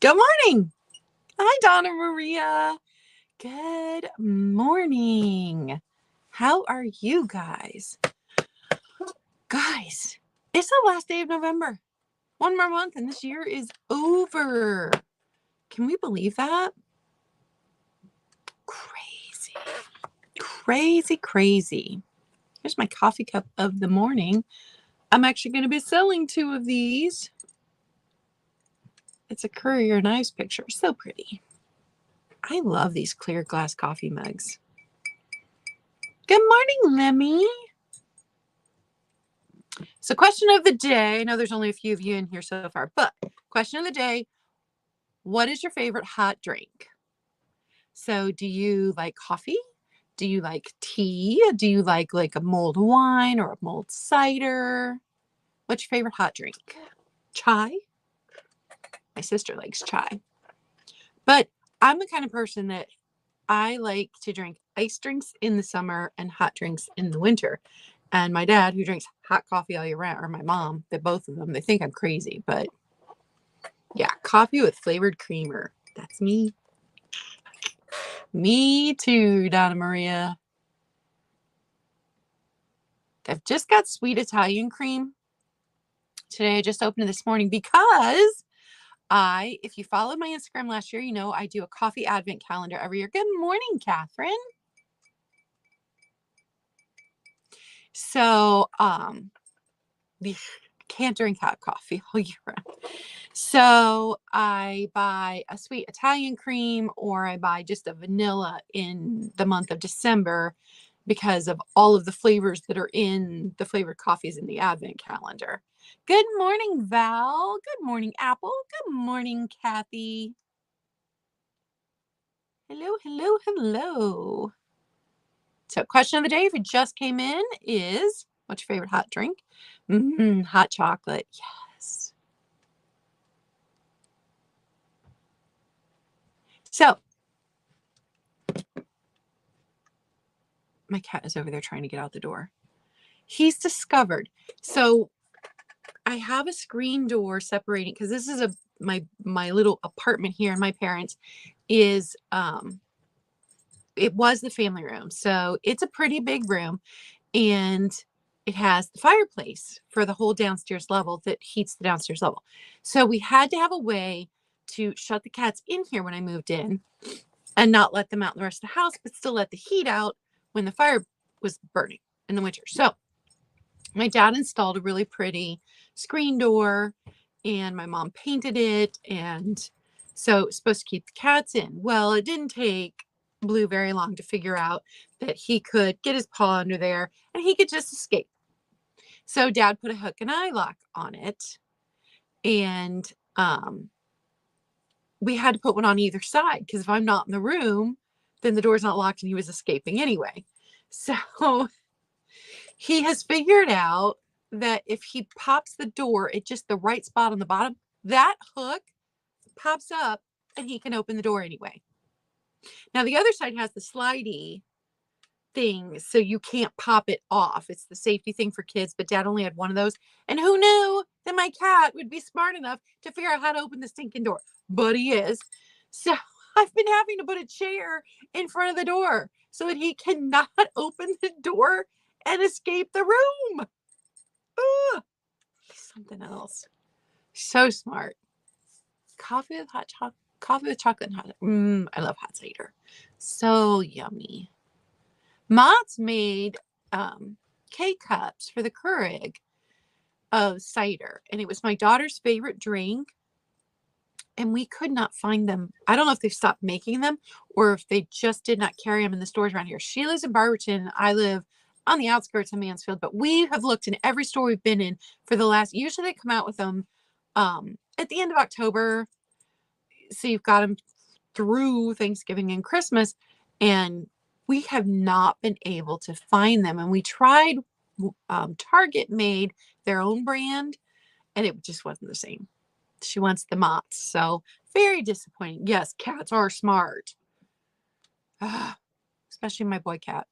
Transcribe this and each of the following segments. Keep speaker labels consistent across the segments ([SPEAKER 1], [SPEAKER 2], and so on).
[SPEAKER 1] Good morning. Hi, Donna Maria. Good morning. How are you guys? Guys, it's the last day of November. One more month and this year is over. Can we believe that? Crazy. Crazy, crazy. Here's my coffee cup of the morning. I'm actually going to be selling 2 of these. It's a Courier and Ives picture. So pretty. I love these clear glass coffee mugs. Good morning, Lemmy. So question of the day, I know there's only a few of you in here so far, but question of the day, what is your favorite hot drink? So do you like coffee? Do you like tea? Do you like a mulled wine or a mulled cider? What's your favorite hot drink? Chai? My sister likes chai. But I'm the kind of person that I like to drink ice drinks in the summer and hot drinks in the winter. And my dad, who drinks hot coffee all year round, or my mom, both of them, they think I'm crazy. But yeah, coffee with flavored creamer. That's me. Me too, Donna Maria. I've just got sweet Italian cream. Today, I just opened it this morning because if you followed my Instagram last year, you know I do a coffee advent calendar every year. Good morning, Catherine. So, can't drink hot coffee all year round. So I buy a sweet Italian cream or I buy just a vanilla in the month of December because of all of the flavors that are in the flavored coffees in the advent calendar. Good morning, Val. Good morning, Apple. Good morning, Kathy. Hello, hello, hello. So question of the day, if you just came in, is what's your favorite hot drink? Hot chocolate. Yes. So my cat is over there trying to get out the door. He's discovered. So I have a screen door separating because this is my little apartment here, and my parents is it was the family room. So it's a pretty big room, and it has the fireplace for the whole downstairs level that heats the downstairs level. So we had to have a way to shut the cats in here when I moved in and not let them out in the rest of the house, but still let the heat out when the fire was burning in the winter. So my dad installed a really pretty screen door and my mom painted it. And so it's supposed to keep the cats in. Well, it didn't take Blue very long to figure out that he could get his paw under there and he could just escape. So dad put a hook and eye lock on it. And we had to put one on either side because if I'm not in the room, then the door's not locked and he was escaping anyway. So he has figured out that if he pops the door at just the right spot on the bottom, that hook pops up and he can open the door anyway. Now the other side has the slidey thing, so you can't pop it off. It's the safety thing for kids, but dad only had one of those. And who knew that my cat would be smart enough to figure out how to open the stinking door? But he is. So I've been having to put a chair in front of the door so that he cannot open the door and escape the room. Ugh. He's something else. So smart. Coffee with hot chocolate. Coffee with chocolate and hot. I love hot cider. So yummy. Mott's made K-cups for the Keurig of cider, and it was my daughter's favorite drink. And we could not find them. I don't know if they've stopped making them or if they just did not carry them in the stores around here. She lives in Barberton. I live on the outskirts of Mansfield, but we have looked in every store we've been in for the last, usually they come out with them at the end of October. So you've got them through Thanksgiving and Christmas, and we have not been able to find them. And we tried, Target made their own brand and it just wasn't the same. She wants the Mott's. So very disappointing. Yes, cats are smart. Especially my boy cat.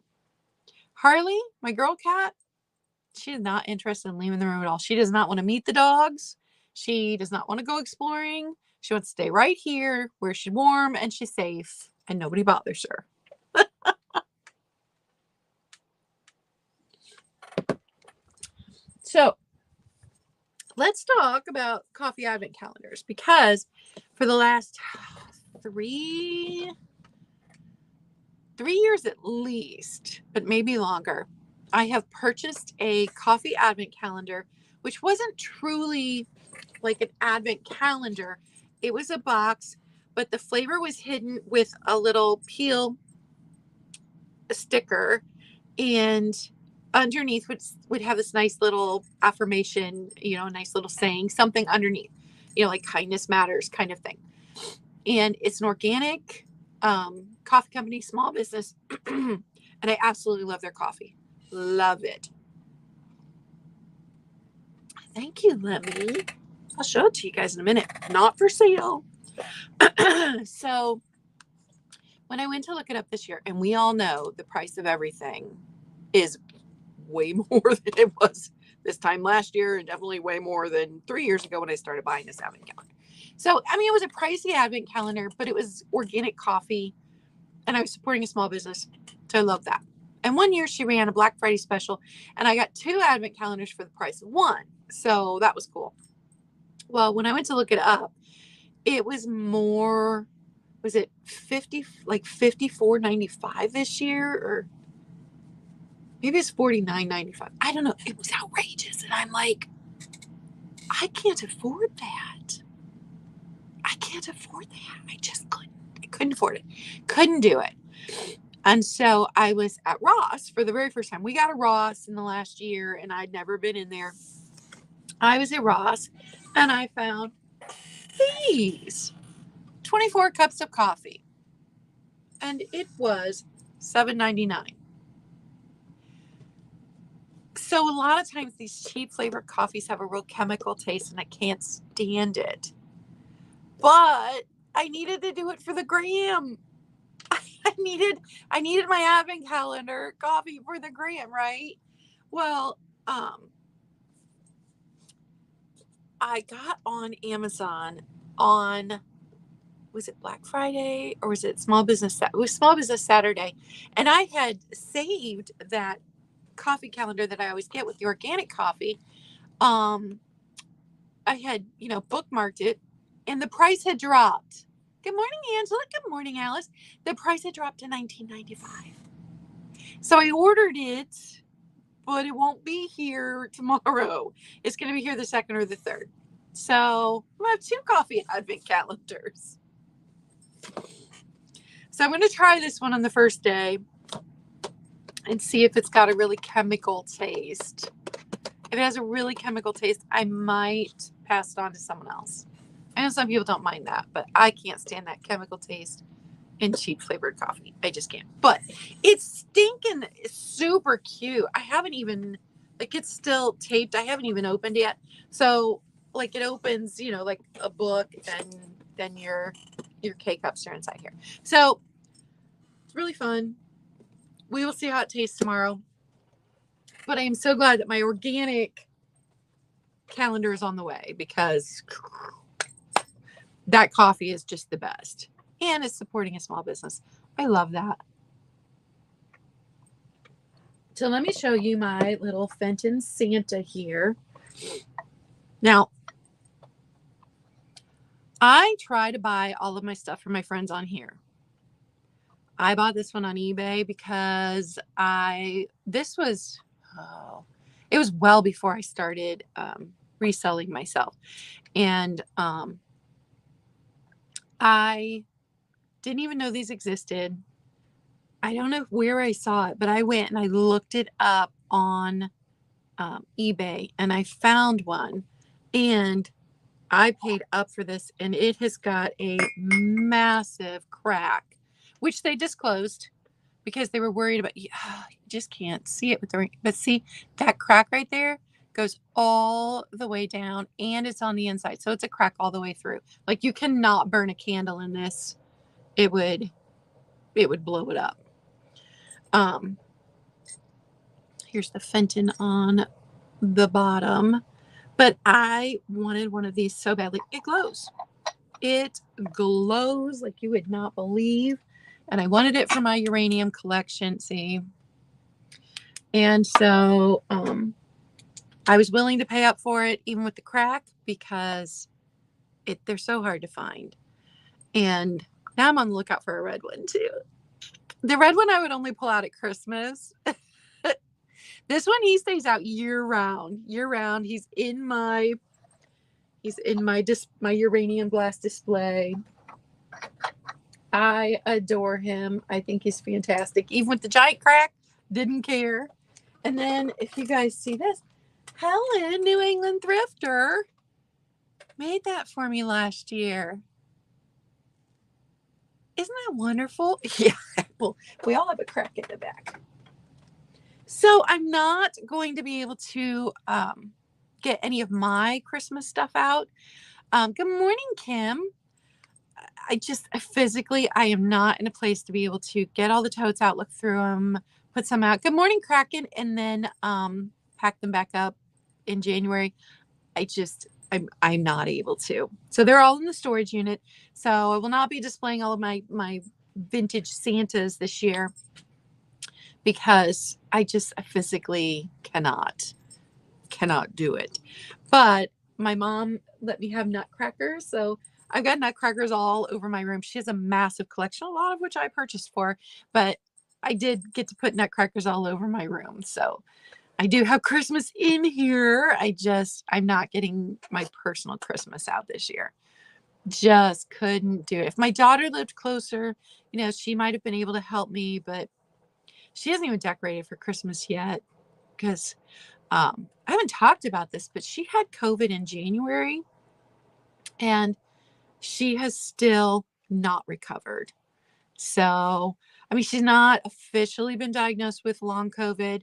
[SPEAKER 1] Harley, my girl cat, she is not interested in leaving the room at all. She does not want to meet the dogs. She does not want to go exploring. She wants to stay right here where she's warm and she's safe and nobody bothers her. So let's talk about coffee advent calendars, because for the last 3 years at least, but maybe longer, I have purchased a coffee advent calendar, which wasn't truly like an advent calendar. It was a box, but the flavor was hidden with a little peel sticker, and underneath would have this nice little affirmation, a nice little saying, something underneath, like kindness matters kind of thing. And it's an organic coffee company, small business. And I absolutely love their coffee. Love it. Thank you, Lemmy. I'll show it to you guys in a minute. Not for sale. So when I went to look it up this year, and we all know the price of everything is way more than it was this time last year, and definitely way more than 3 years ago when I started buying this advent calendar. So, I mean, it was a pricey advent calendar, but it was organic coffee, and I was supporting a small business. So I love that. And one year she ran a Black Friday special, and I got 2 advent calendars for the price of 1. So that was cool. Well, when I went to look it up, it was more, was it $54.95 this year, or maybe it's $49.95. I don't know. It was outrageous. And I'm like, I can't afford that. I can't afford that. I just couldn't. I couldn't afford it. Couldn't do it. And so I was at Ross for the very first time. We got a Ross in the last year, and I'd never been in there. I was at Ross, and I found these 24 cups of coffee. And it was $7.99. So a lot of times these cheap flavored coffees have a real chemical taste, and I can't stand it. But I needed to do it for the gram. I needed my advent calendar coffee for the gram, right? Well, I got on Amazon on, was it Black Friday or was it Small Business? It was Small Business Saturday, and I had saved that coffee calendar that I always get with the organic coffee. I had, bookmarked it, and the price had dropped. Good morning, Angela. Good morning, Alice. The price had dropped to $19.95. So I ordered it, but it won't be here tomorrow. It's going to be here the 2nd or the 3rd. So I have 2 coffee advent calendars. So I'm going to try this one on the first day and see if it's got a really chemical taste. If it has a really chemical taste, I might pass it on to someone else. I know some people don't mind that, but I can't stand that chemical taste in cheap flavored coffee. I just can't. But it's stinking super cute. I haven't even, it's still taped. I haven't even opened it yet. So, it opens, like a book, and then your K-cups are inside here. So, it's really fun. We will see how it tastes tomorrow. But I am so glad that my organic calendar is on the way, because that coffee is just the best. And it's supporting a small business. I love that. So let me show you my little Fenton Santa here. Now, I try to buy all of my stuff from my friends on here. I bought this one on eBay because it was well before I started reselling myself. And I didn't even know these existed. I don't know where I saw it, but I went and I looked it up on eBay, and I found one, and I paid up for this, and it has got a massive crack, which they disclosed because they were worried about, you just can't see it with the ring. But see, that crack right there goes all the way down, and it's on the inside. So it's a crack all the way through. You cannot burn a candle in this. It would blow it up. Here's the Fenton on the bottom. But I wanted one of these so badly. It glows. It glows like you would not believe. And I wanted it for my uranium collection. See? And so I was willing to pay up for it, even with the crack, because they're so hard to find. And now I'm on the lookout for a red one too. The red one I would only pull out at Christmas. This one, he stays out year round. Year round. He's in my my uranium glass display. I adore him. I think he's fantastic. Even with the giant crack, didn't care. And then if you guys see this, Helen, New England Thrifter, made that for me last year. Isn't that wonderful? Yeah, well, we all have a crack in the back. So I'm not going to be able to get any of my Christmas stuff out. Good morning, Kim. I am not in a place to be able to get all the totes out, look through them, put some out. Good morning, Kraken, and then pack them back up in January. I'm not able to. So they're all in the storage unit. So I will not be displaying all of my vintage Santas this year because I physically cannot do it. But my mom let me have nutcrackers. So I've got nutcrackers all over my room. She has a massive collection, a lot of which I purchased for, but I did get to put nutcrackers all over my room. So I do have Christmas in here. I'm not getting my personal Christmas out this year. Just couldn't do it. If my daughter lived closer, she might have been able to help me, but she hasn't even decorated for Christmas yet because I haven't talked about this, but she had COVID in January and she has still not recovered. So, she's not officially been diagnosed with long COVID,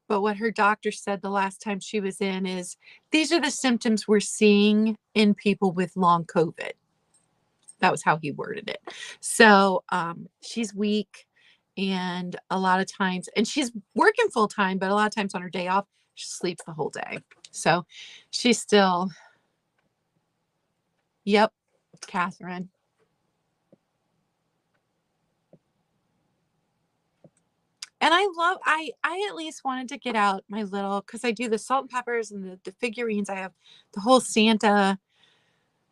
[SPEAKER 1] but what her doctor said the last time she was in is these are the symptoms we're seeing in people with long COVID. That was how he worded it. So she's weak and a lot of times, and she's working full time, but a lot of times on her day off, she sleeps the whole day. So she's still, yep, Catherine. And I at least wanted to get out my little, because I do the salt and peppers and the figurines. I have the whole Santa.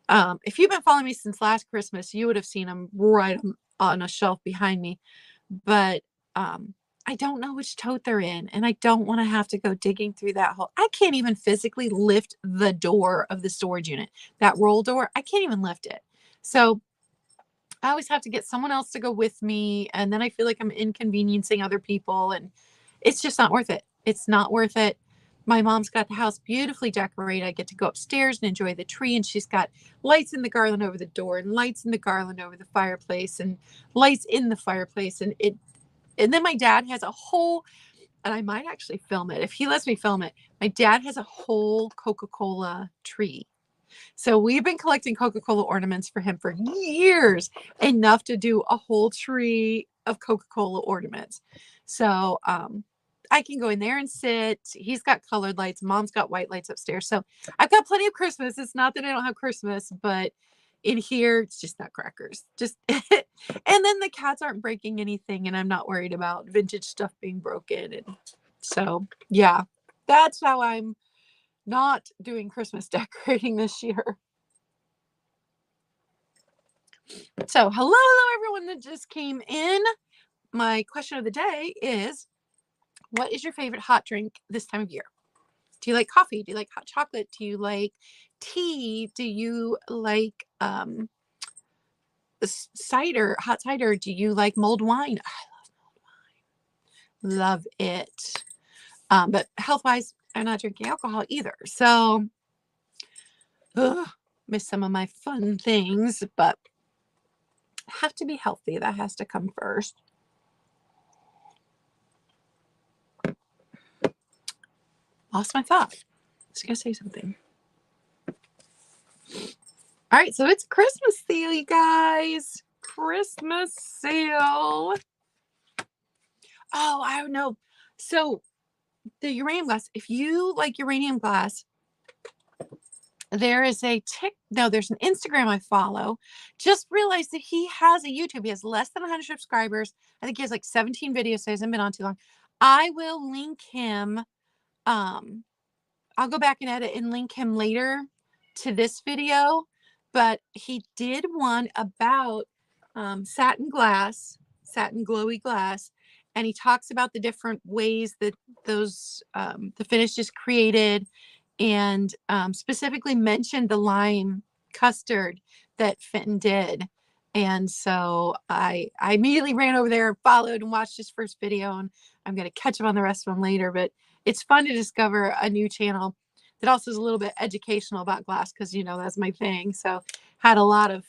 [SPEAKER 1] If you've been following me since last Christmas, you would have seen them right on a shelf behind me. But I don't know which tote they're in, and I don't want to have to go digging through that hole. I can't even physically lift the door of the storage unit. That roll door, I can't even lift it. So I always have to get someone else to go with me, and then I feel like I'm inconveniencing other people, and it's just not worth it. It's not worth it. My mom's got the house beautifully decorated. I get to go upstairs and enjoy the tree, and she's got lights in the garland over the door and lights in the garland over the fireplace and lights in the fireplace. And then my dad has a whole, and I might actually film it if he lets me film it. My dad has a whole Coca-Cola tree. So we've been collecting Coca-Cola ornaments for him for years, enough to do a whole tree of Coca-Cola ornaments. So I can go in there and sit. He's got colored lights. Mom's got white lights upstairs. So I've got plenty of Christmas. It's not that I don't have Christmas, but in here, it's just nutcrackers. And then the cats aren't breaking anything, and I'm not worried about vintage stuff being broken. And so, yeah, that's how I'm not doing Christmas decorating this year. So hello everyone that just came in. My question of the day is, what is your favorite hot drink this time of year? Do you like coffee? Do you like hot chocolate? Do you like tea? Do you like cider, hot cider? Do you like mulled wine? I love mulled wine. Love it. But health-wise, I'm not drinking alcohol either. So miss some of my fun things, but have to be healthy. That has to come first. Lost my thought. I was gonna say something. All right, so it's Christmas sale, you guys. Christmas sale. Oh, I don't know. So the uranium glass, if you like uranium glass, There is there's an Instagram I follow. Just realized that he has a YouTube. He has less than 100 subscribers. I think he has like 17 videos, so he hasn't been on too long. I will link him. I'll go back and edit and link him later to this video. But he did one about satin glowy glass. And he talks about the different ways that the finish is created, and specifically mentioned the lime custard that Fenton did. And so I immediately ran over there and followed and watched his first video, and I'm going to catch up on the rest of them later. But it's fun to discover a new channel that also is a little bit educational about glass, because, you know, that's my thing. So had a lot of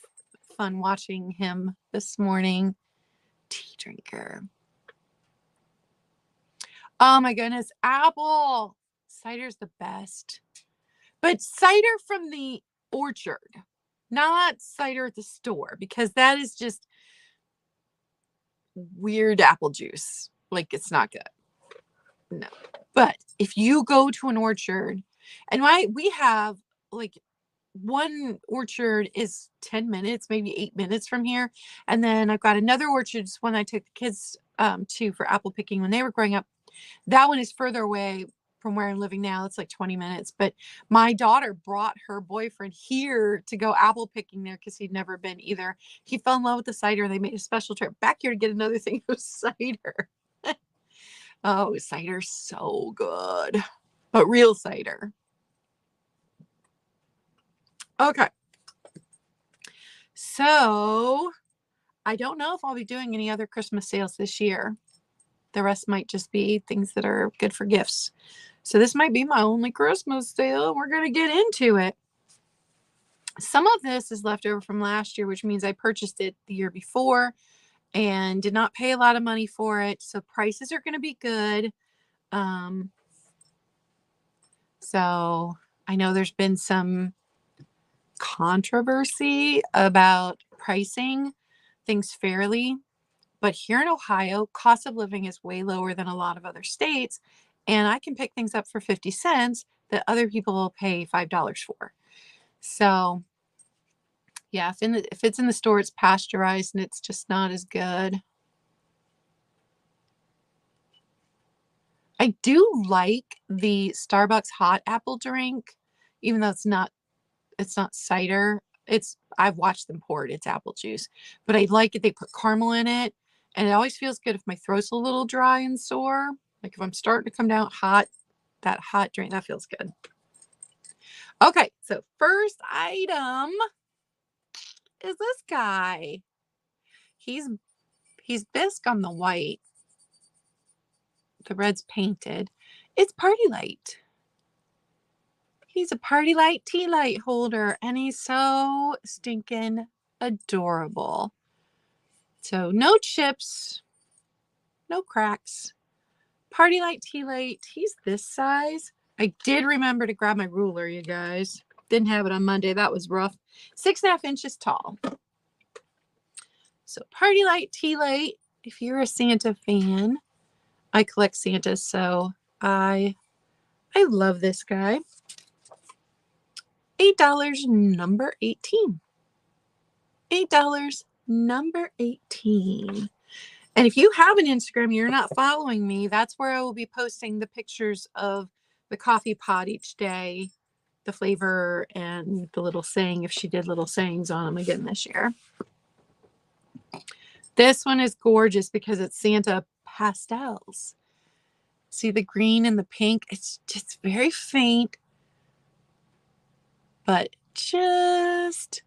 [SPEAKER 1] fun watching him this morning. Tea drinker. Oh my goodness, apple cider's the best. But cider from the orchard, not cider at the store, because that is just weird apple juice. Like, it's not good. No. But if you go to an orchard, and we have like one orchard is 10 minutes, maybe 8 minutes from here. And then I've got another orchard, one I took the kids to for apple picking when they were growing up. That one is further away from where I'm living now. It's like 20 minutes. But my daughter brought her boyfriend here to go apple picking there because he'd never been either. He fell in love with the cider, and they made a special trip back here to get another thing of cider. Oh, cider's so good. But real cider. Okay. So I don't know if I'll be doing any other Christmas sales this year. The rest might just be things that are good for gifts. So this might be my only Christmas sale. We're going to get into it. Some of this is left over from last year, which means I purchased it the year before and did not pay a lot of money for it. So prices are going to be good. So I know there's been some controversy about pricing things fairly. But here in Ohio, cost of living is way lower than a lot of other states. And I can pick things up for 50 cents that other people will pay $5 for. So yeah, if it's in the store, it's pasteurized and it's just not as good. I do like the Starbucks hot apple drink, even though it's not cider. I've watched them pour it. It's apple juice. But I like it. They put caramel in it. And it always feels good if my throat's a little dry and sore. Like if I'm starting to come down hot, that hot drink, that feels good. Okay, so first item is this guy. He's bisque on the white. The red's painted. It's Party Light. He's a Party Light tea light holder, and he's so stinking adorable. So no chips, no cracks. Party Light tea light. He's this size. I did remember to grab my ruler, you guys. Didn't have it on Monday. That was rough. 6.5 inches tall. So Party Light tea light. If you're a Santa fan, I collect Santas, so I love this guy. $8, number 18. $8, number 18. And if you have an Instagram, you're not following me, that's where I will be posting the pictures of the coffee pot each day, the flavor, and the little saying, if she did little sayings on them again this year. This one is gorgeous because it's Santa pastels. See the green and the pink? It's just very faint, but just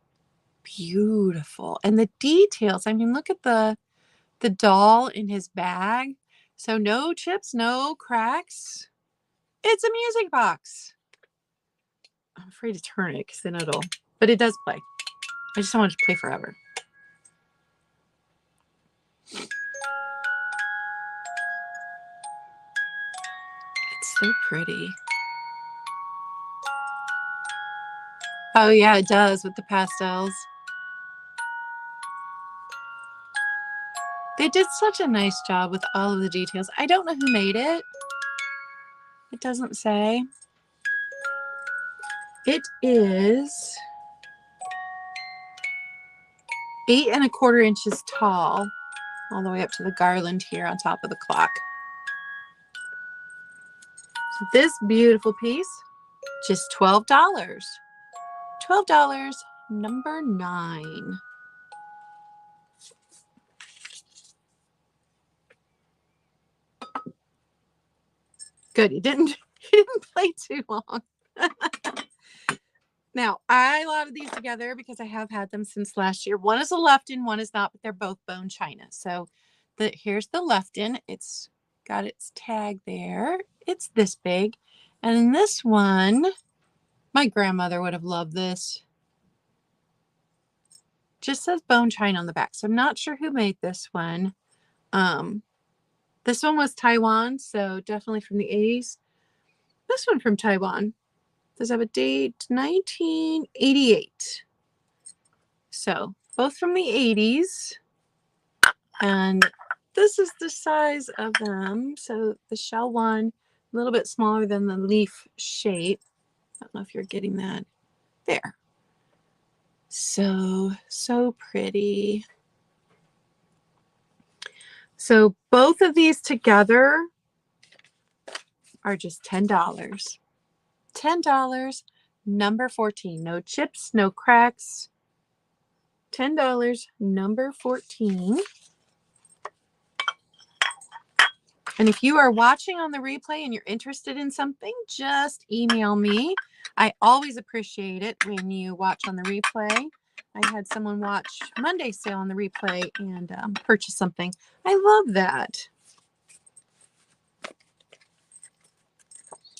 [SPEAKER 1] beautiful. And the details, I mean, look at the doll in his bag. So no chips, no cracks. It's a music box. I'm afraid to turn it because then but it does play. I just don't want it to play forever. It's so pretty. Oh yeah, it does with the pastels. They did such a nice job with all of the details. I don't know who made it. It doesn't say. It is 8¼ inches tall, all the way up to the garland here on top of the clock. So this beautiful piece, just $12. $12, number 9. Good, you didn't play too long. Now, I allotted these together because I have had them since last year. One is a Lefton, one is not, but they're both bone china. So here's the Lefton. It's got its tag there. It's this big. And this one, my grandmother would have loved this. Just says bone china on the back. So I'm not sure who made this one. This one was Taiwan, so definitely from the 80s. This one from Taiwan. Does have a date 1988. So both from the 80s. And this is the size of them. So the shell one, a little bit smaller than the leaf shape. I don't know if you're getting that. There. So pretty. So both of these together are just $10. $10, number 14. No chips, no cracks. $10, number 14. And if you are watching on the replay and you're interested in something, just email me. I always appreciate it when you watch on the replay. I had someone watch Monday's sale on the replay and purchase something. I love that.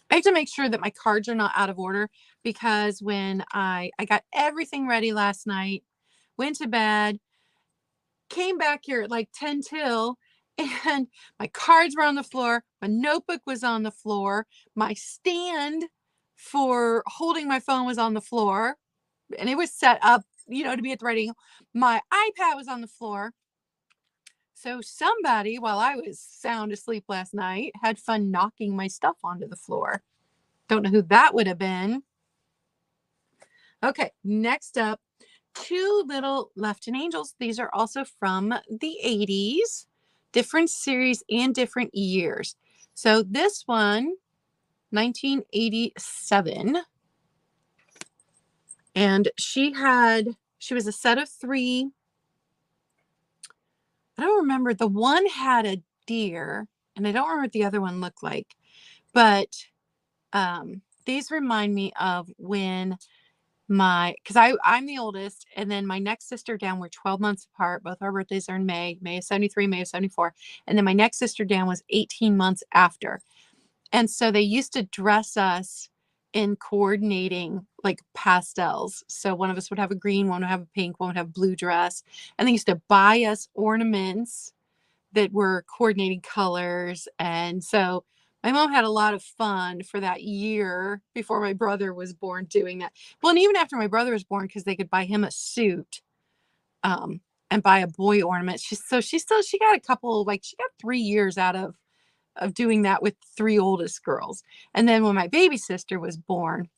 [SPEAKER 1] I have to make sure that my cards are not out of order, because when I got everything ready last night, went to bed, came back here at like 10 till, and my cards were on the floor. My notebook was on the floor. My stand for holding my phone was on the floor, and it was set up, you know, to be at the ready. My iPad was on the floor. So somebody, while I was sound asleep last night, had fun knocking my stuff onto the floor. Don't know who that would have been. Okay, next up, 2 little Lefton angels. These are also from the 80s, different series and different years. So this one, 1987. And she was a set of 3. I don't remember. The one had a deer, and I don't remember what the other one looked like. But these remind me of when because I'm the oldest, and then my next sister down, we're 12 months apart. Both our birthdays are in May of 73, May of 74. And then my next sister down was 18 months after. And so they used to dress us in coordinating like pastels. So one of us would have a green, one would have a pink, one would have a blue dress. And they used to buy us ornaments that were coordinating colors. And so my mom had a lot of fun for that year before my brother was born doing that. Well, and even after my brother was born, because they could buy him a suit and buy a boy ornament. She got a couple, like she got 3 years out of doing that with 3 oldest girls. And then when my baby sister was born,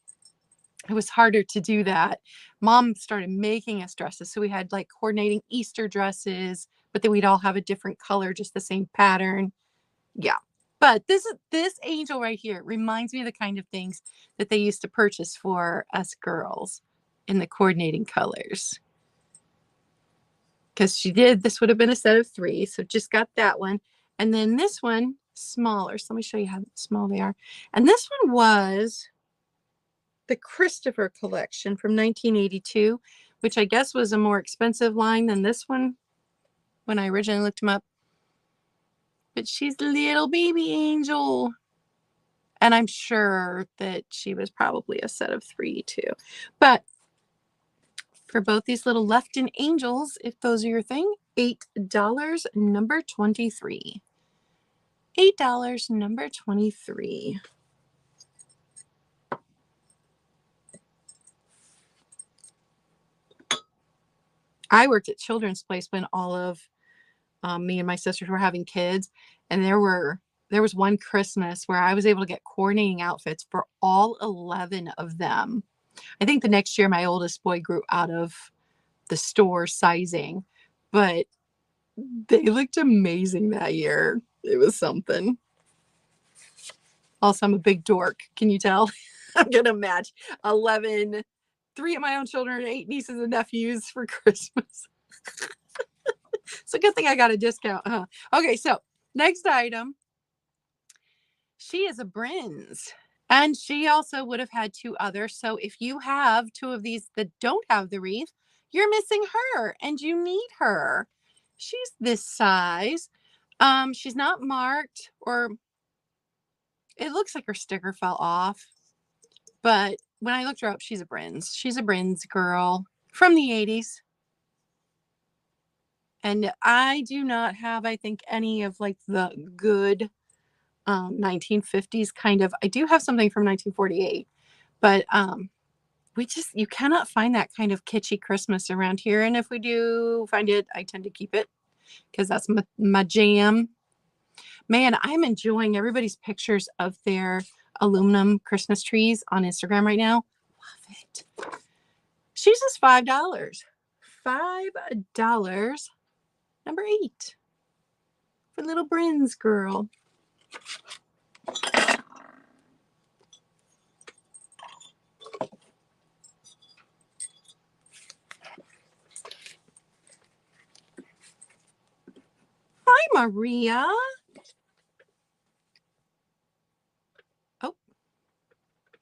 [SPEAKER 1] it was harder to do that. Mom started making us dresses. So we had like coordinating Easter dresses, but then we'd all have a different color, just the same pattern. Yeah. But this angel right here reminds me of the kind of things that they used to purchase for us girls in the coordinating colors. Because this would have been a set of 3. So just got that one. And then this one, smaller. So let me show you how small they are. And this one was the Christopher collection from 1982, which I guess was a more expensive line than this one when I originally looked them up. But she's a little baby angel. And I'm sure that she was probably a set of 3 too. But for both these little Lefton angels, if those are your thing, $8, number 23. $8, number 23. I worked at Children's Place when all of me and my sisters were having kids, and there was one Christmas where I was able to get coordinating outfits for all 11 of them. I think the next year my oldest boy grew out of the store sizing, but they looked amazing that year. It was something. Also, I'm a big dork. Can you tell? I'm going to match 11, 3 of my own children, 8 nieces and nephews for Christmas. It's a good thing I got a discount, huh? Okay, so next item. She is a Brins. And she also would have had 2 others. So if you have 2 of these that don't have the wreath, you're missing her and you need her. She's this size. She's not marked, or it looks like her sticker fell off. But when I looked her up, she's a Brins. She's a Brins girl from the 80s. And I do not have, I think, any of like the good 1950s kind of. I do have something from 1948, but you cannot find that kind of kitschy Christmas around here. And if we do find it, I tend to keep it because that's my jam. Man, I'm enjoying everybody's pictures of their aluminum Christmas trees on Instagram right now. Love it. She's just $5. $5. Number 8 for little Brins girl. Hi, Maria. Oh,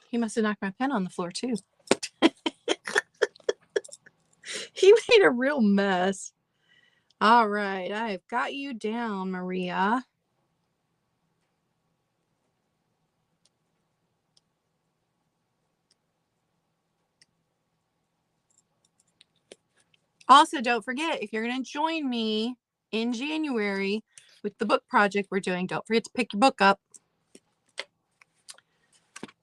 [SPEAKER 1] he must have knocked my pen on the floor too. He made a real mess. All right, I've got you down, Maria. Also, don't forget, if you're going to join me in January with the book project we're doing, don't forget to pick your book up.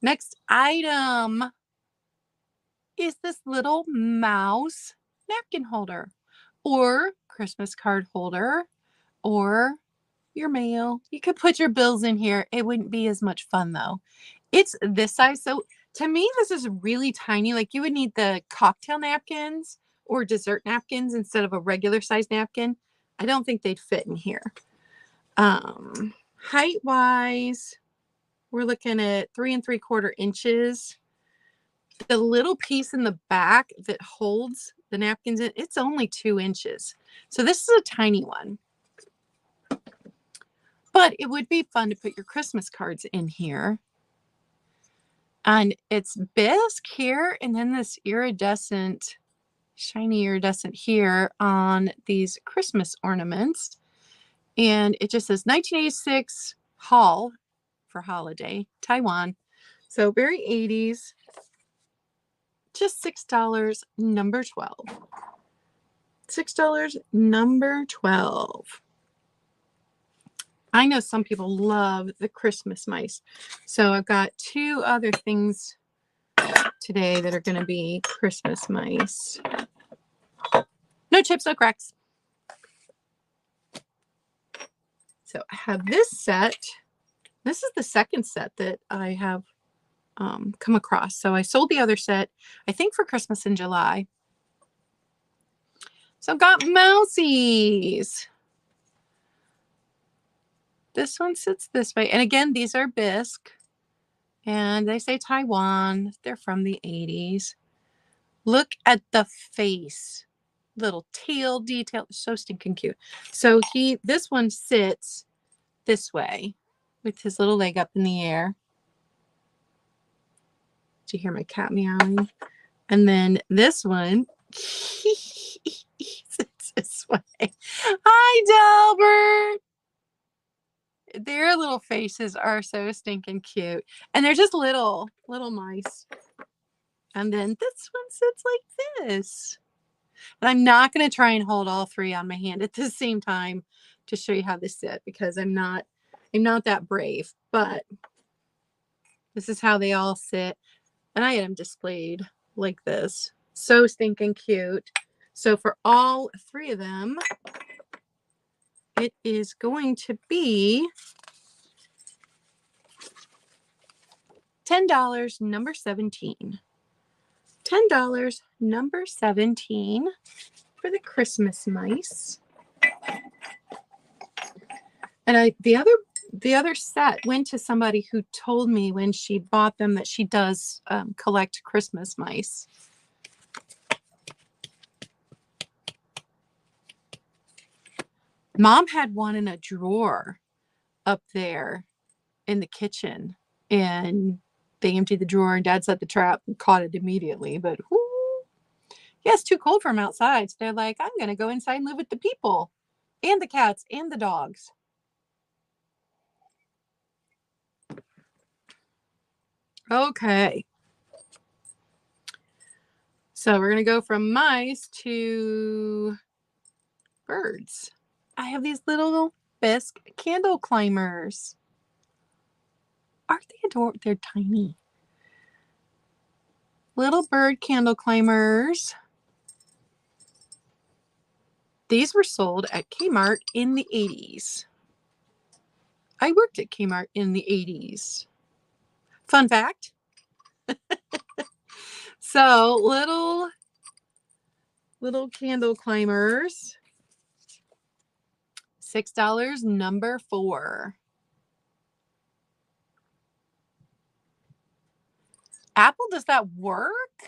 [SPEAKER 1] Next item is this little mouse napkin holder or Christmas card holder or your mail. You could put your bills in here. It wouldn't be as much fun though. It's this size. So to me, this is really tiny. Like you would need the cocktail napkins or dessert napkins instead of a regular size napkin. I don't think they'd fit in here. Height wise, we're looking at 3 3/4 inches. The little piece in the back that holds the napkins in, it's only 2 inches. So this is a tiny one. But it would be fun to put your Christmas cards in here. And it's bisque here, and then this iridescent, shiny iridescent here on these Christmas ornaments. And it just says 1986 haul for holiday, Taiwan. So very 80s. Just $6, number 12. $6, number 12. I know some people love the Christmas mice. So I've got 2 other things today that are going to be Christmas mice. No chips, no cracks. So I have this set. This is the second set that I have come across. So I sold the other set, I think, for Christmas in July. So I've got mousies. This one sits this way. And again, these are bisque. And they say Taiwan. They're from the 80s. Look at the face. Little tail detail. So stinking cute. So this one sits this way with his little leg up in the air. Do you hear my cat meowing? And then this one sits this way. Hi, Delbert. Their little faces are so stinking cute. And they're just little mice. And then this one sits like this. And I'm not going to try and hold all 3 on my hand at the same time to show you how they sit because I'm not that brave. But this is how they all sit. And I had them displayed like this. So stinking cute. So for all 3 of them, it is going to be $10, number 17. $10, number 17 for the Christmas mice. And the other set went to somebody who told me when she bought them that she does collect Christmas mice. Mom had one in a drawer up there in the kitchen, and they emptied the drawer and Dad set the trap and caught it immediately. But yeah, it's too cold for them outside. So they're like, I'm going to go inside and live with the people and the cats and the dogs. Okay. So we're going to go from mice to birds. I have these little bisque candle climbers. Aren't they adorable? They're tiny. Little bird candle climbers. These were sold at Kmart in the 80s. I worked at Kmart in the 80s. Fun fact. So little candle climbers. $6, number 4. Apple, does that work? I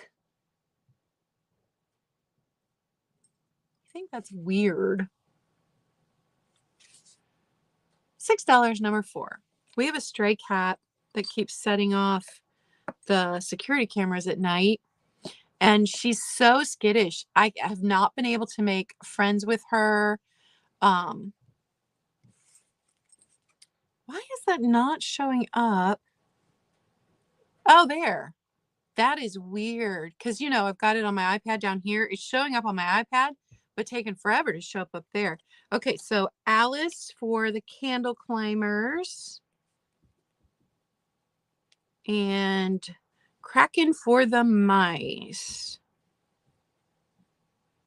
[SPEAKER 1] think that's weird. $6, number 4. We have a stray cat that keeps setting off the security cameras at night, and she's so skittish. I have not been able to make friends with her. Why is that not showing up? Oh, there. That is weird, because I've got it on my iPad down here. It's showing up on my iPad, but taking forever to show up there. Okay, so Alice for the candle climbers and Kraken for the mice.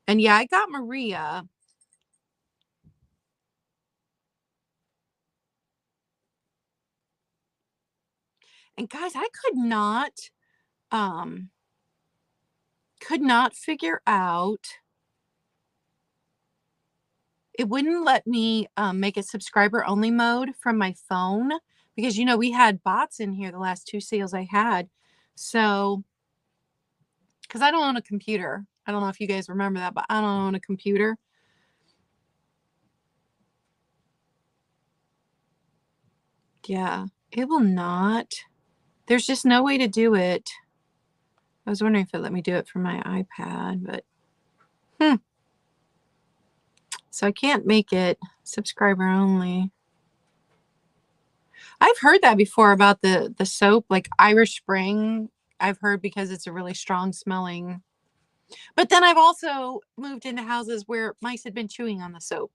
[SPEAKER 1] And yeah, I got Maria. And guys, I could not figure out. It wouldn't let me make a subscriber only mode from my phone, because we had bots in here the last 2 sales I had. So, because I don't own a computer. I don't know if you guys remember that, but I don't own a computer. Yeah, it will not. There's just no way to do it. I was wondering if it let me do it from my iPad, but so I can't make it subscriber only. I've heard that before about the soap, like Irish Spring. I've heard because it's a really strong smelling. But then I've also moved into houses where mice had been chewing on the soap.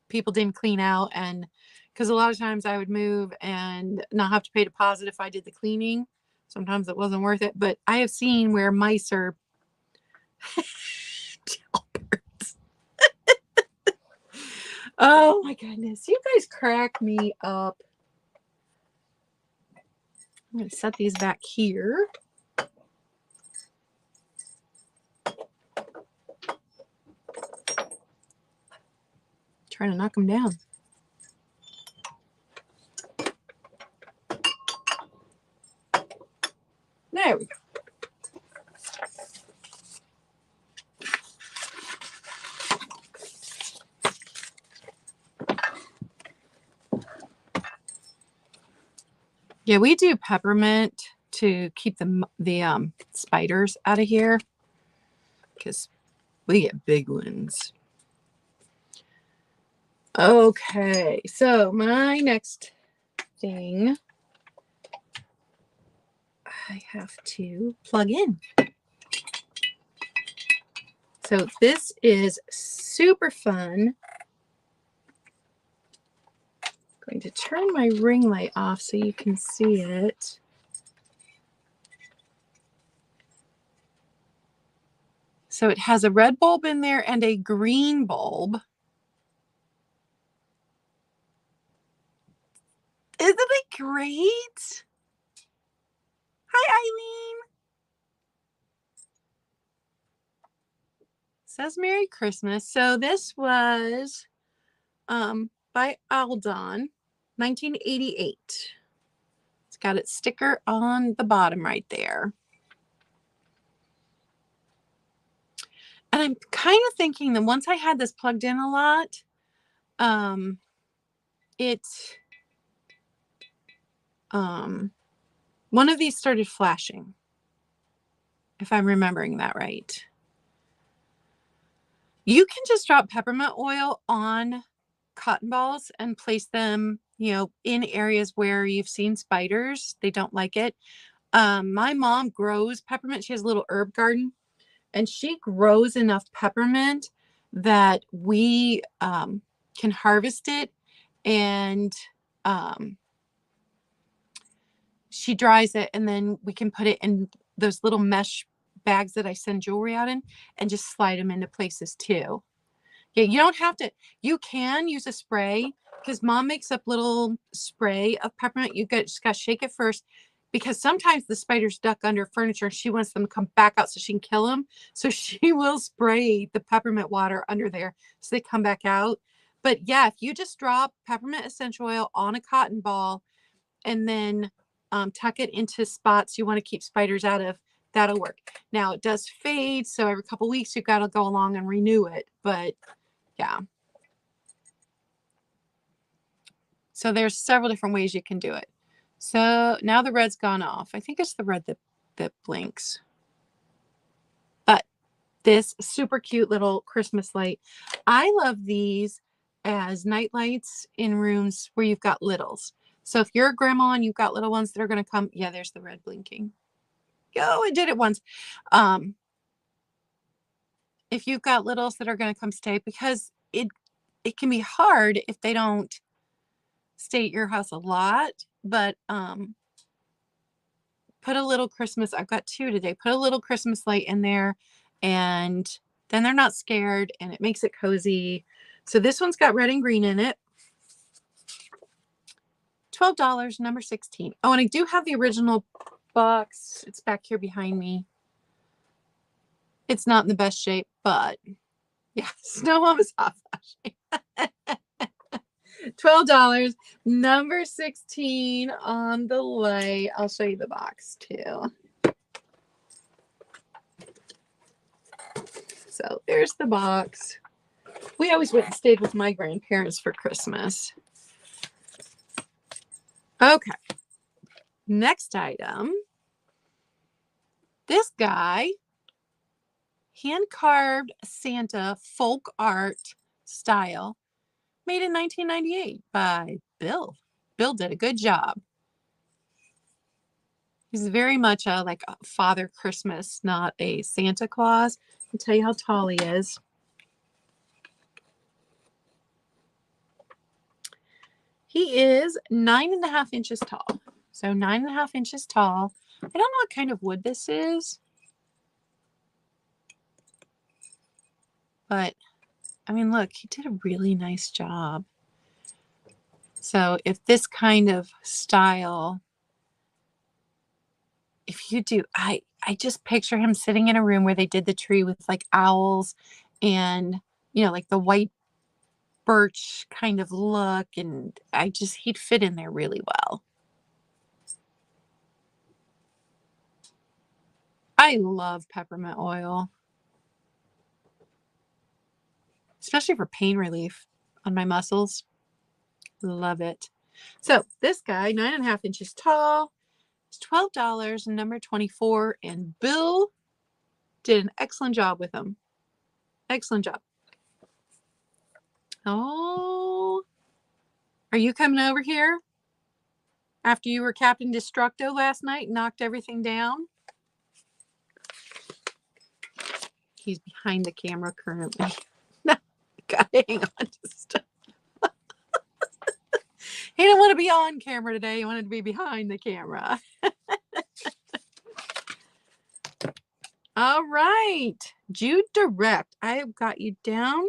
[SPEAKER 1] People didn't clean out, and because a lot of times I would move and not have to pay deposit if I did the cleaning. Sometimes it wasn't worth it, but I have seen where mice are jailbirds. Oh my goodness, you guys crack me up. I'm going to set these back here. Trying to knock them down. There we go. Yeah, we do peppermint to keep the spiders out of here, because we get big ones. Okay, so my next thing I have to plug in. So this is super fun. I'm going to turn my ring light off so you can see it. So it has a red bulb in there and a green bulb. Isn't it great? Hi, Eileen. says Merry Christmas. So this was by Aldon, 1988. It's got its sticker on the bottom right there. And I'm kind of thinking that once I had this plugged in a lot, one of these started flashing, if I'm remembering that right. You can just drop peppermint oil on cotton balls and place them, in areas where you've seen spiders. They don't like it. My mom grows peppermint. She has a little herb garden, and she grows enough peppermint that we can harvest it, and she dries it, and then we can put it in those little mesh bags that I send jewelry out in and just slide them into places too. Yeah, you don't have to. You can use a spray, because Mom makes up little spray of peppermint. Just got to shake it first, because sometimes the spiders duck under furniture and she wants them to come back out so she can kill them. So she will spray the peppermint water under there so they come back out. But yeah, if you just drop peppermint essential oil on a cotton ball and then tuck it into spots you want to keep spiders out of, that'll work. Now it does fade, so every couple weeks you've got to go along and renew it. But yeah. So there's several different ways you can do it. So now the red's gone off. I think it's the red that blinks. But this super cute little Christmas light. I love these as night lights in rooms where you've got littles. So if you're a grandma and you've got little ones that are going to come, yeah, there's the red blinking. Oh, I did it once. If you've got littles that are going to come stay, because it can be hard if they don't stay at your house a lot, but put a little Christmas, I've got 2 today, put a little Christmas light in there, and then they're not scared, and it makes it cozy. So this one's got red and green in it. $12, number 16. Oh, and I do have the original box. It's back here behind me. It's not in the best shape, but yeah, Snow Mom is hot flashing. $12, number 16 on the light. I'll show you the box too. So there's the box. We always went and stayed with my grandparents for Christmas. Okay. Next item. This guy, hand-carved Santa folk art style, made in 1998 by Bill. Bill did a good job. He's very much like a Father Christmas, not a Santa Claus. I'll tell you how tall he is. He is 9.5 inches tall. So 9.5 inches tall. I don't know what kind of wood this is, but I mean, look, he did a really nice job. So if this kind of style, if you do, I just picture him sitting in a room where they did the tree with like owls and, like the white birch kind of look. And he'd fit in there really well. I love peppermint oil, especially for pain relief on my muscles. Love it. So this guy, 9.5 inches tall, is $12, number 24, and Bill did an excellent job with him. Excellent job. Oh, are you coming over here after you were Captain Destructo last night and knocked everything down? He's behind the camera currently. Gotta hang on to stuff. He didn't want to be on camera today. He wanted to be behind the camera. All right. Jude Direct. I have got you down.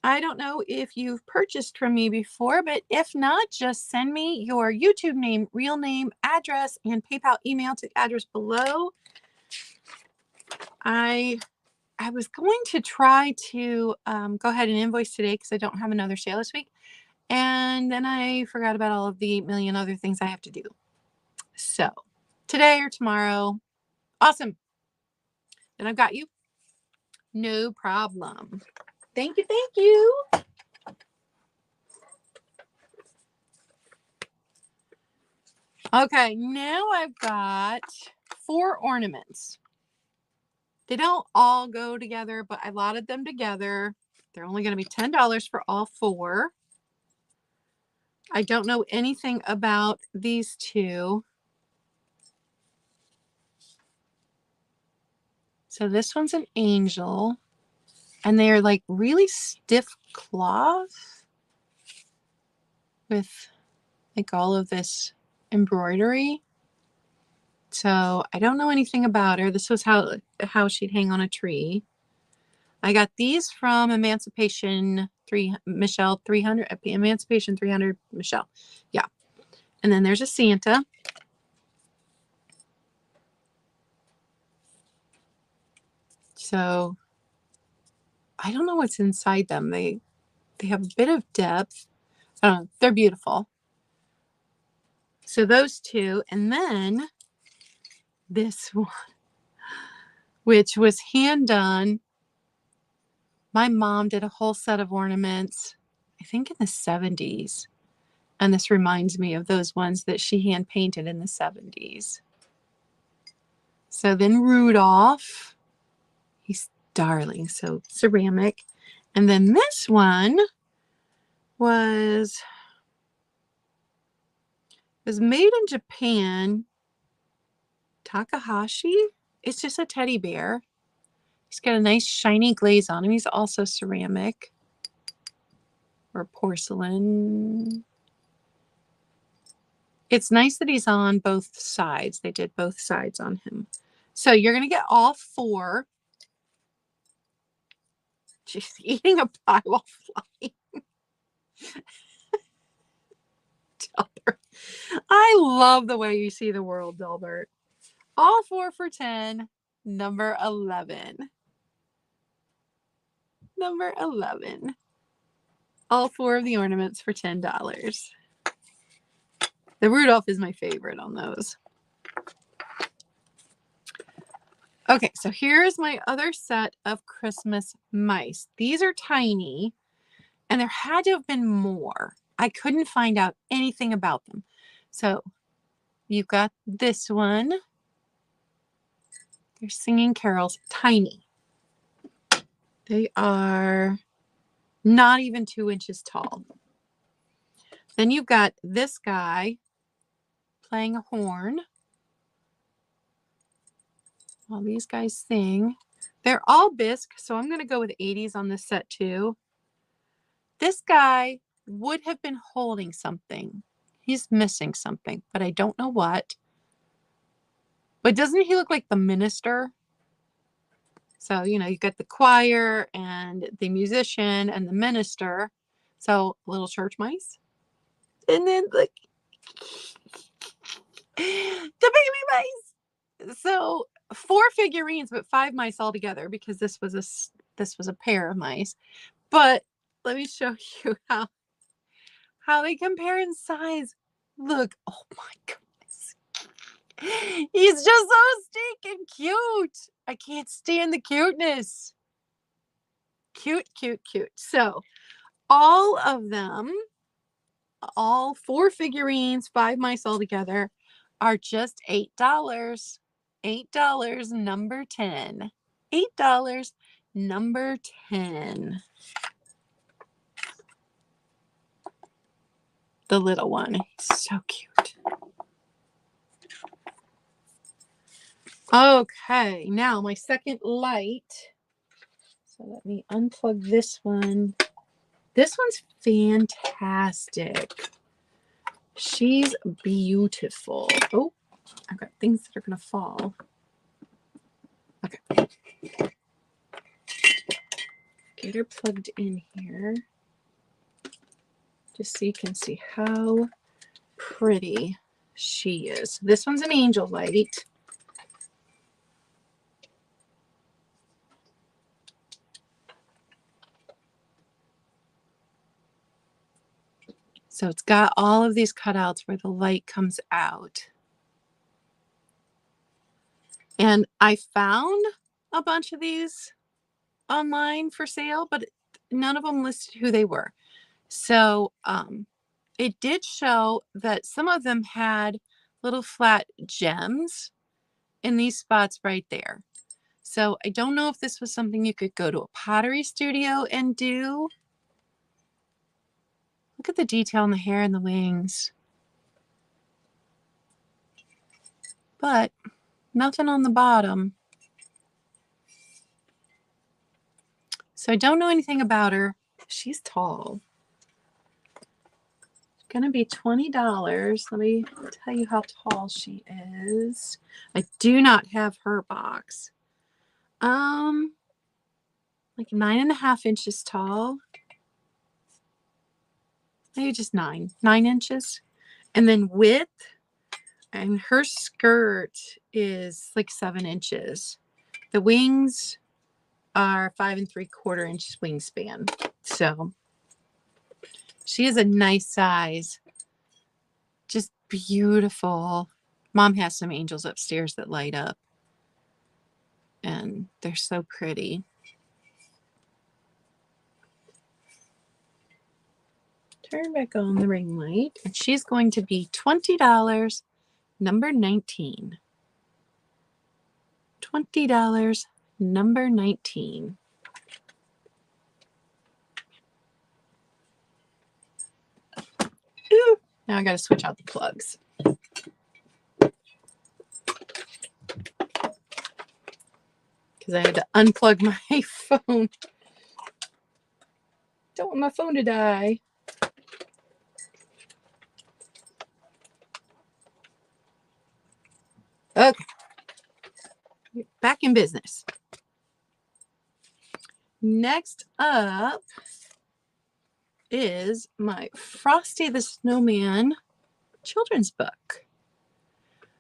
[SPEAKER 1] I don't know if you've purchased from me before, but if not, just send me your YouTube name, real name, address, and PayPal email to the address below. I I was going to try to go ahead and invoice today because I don't have another sale this week. And then I forgot about all of the 8 million other things I have to do. So today or tomorrow. Awesome. Then I've got you. No problem. Thank you. Thank you. Okay, now I've got 4 ornaments. They don't all go together, but I lotted them together. They're only going to be $10 for all 4. I don't know anything about these 2. So this one's an angel, and they're like really stiff cloth with like all of this embroidery. So I don't know anything about her. This was how she'd hang on a tree. I got these from Emancipation 300 Emancipation 300 Michelle. Yeah. And then there's a Santa. So I don't know what's inside them. They have a bit of depth. I don't know. They're beautiful. So those 2, and then this one, which was hand done. My mom did a whole set of ornaments, I think in the 70s. And this reminds me of those ones that she hand painted in the 70s. So then Rudolph, he's darling, so ceramic. And then this one was made in Japan. Takahashi. It's just a teddy bear. He's got a nice shiny glaze on him. He's also ceramic or porcelain. It's nice that he's on both sides. They did both sides on him. So you're going to get all 4. She's eating a pie while flying. Delbert. I love the way you see the world, Delbert. All 4 for 10. Number 11. Number 11. All 4 of the ornaments for $10. The Rudolph is my favorite on those. Okay, so here's my other set of Christmas mice. These are tiny, and there had to have been more. I couldn't find out anything about them. So you've got this one. They're singing carols, tiny. They are not even 2 inches tall. Then you've got this guy playing a horn while these guys sing. They're all bisque, so I'm going to go with 80s on this set too. This guy would have been holding something. He's missing something, but I don't know what. But doesn't he look like the minister? So, you know, you got the choir and the musician and the minister. So, little church mice. And then, like, the baby mice. So, 4 figurines, but 5 mice altogether because this was a pair of mice. But let me show you how they compare in size. Look, oh my goodness. He's just so stinking cute. I can't stand the cuteness. Cute, cute, cute. So all of them, all 4 figurines, 5 mice all together, are just $8. $8, number 10. $8, number 10. The little one. He's so cute. Okay, now my second light. So let me unplug this one. This one's fantastic. She's beautiful. Oh, I've got things that are going to fall. Okay. Get her plugged in here. Just so you can see how pretty she is. This one's an angel light. So it's got all of these cutouts where the light comes out. And I found a bunch of these online for sale, but none of them listed who they were. So it did show that some of them had little flat gems in these spots right there. So I don't know if this was something you could go to a pottery studio and do. Look at the detail in the hair and the wings. But nothing on the bottom. So I don't know anything about her. She's tall. It's gonna be $20. Let me tell you how tall she is. I do not have her box. Like 9.5 inches tall. Maybe just 9 inches. And then width, and her skirt is like 7 inches. The wings are 5 3/4 inches wingspan. So she is a nice size. Just beautiful. Mom has some angels upstairs that light up. And they're so pretty. Turn back on the ring light. And she's going to be $20, number 19. $20, number 19. Ooh, now I got to switch out the plugs. Because I had to unplug my phone. Don't want my phone to die. Okay. Back in business. Next up is my Frosty the Snowman children's book.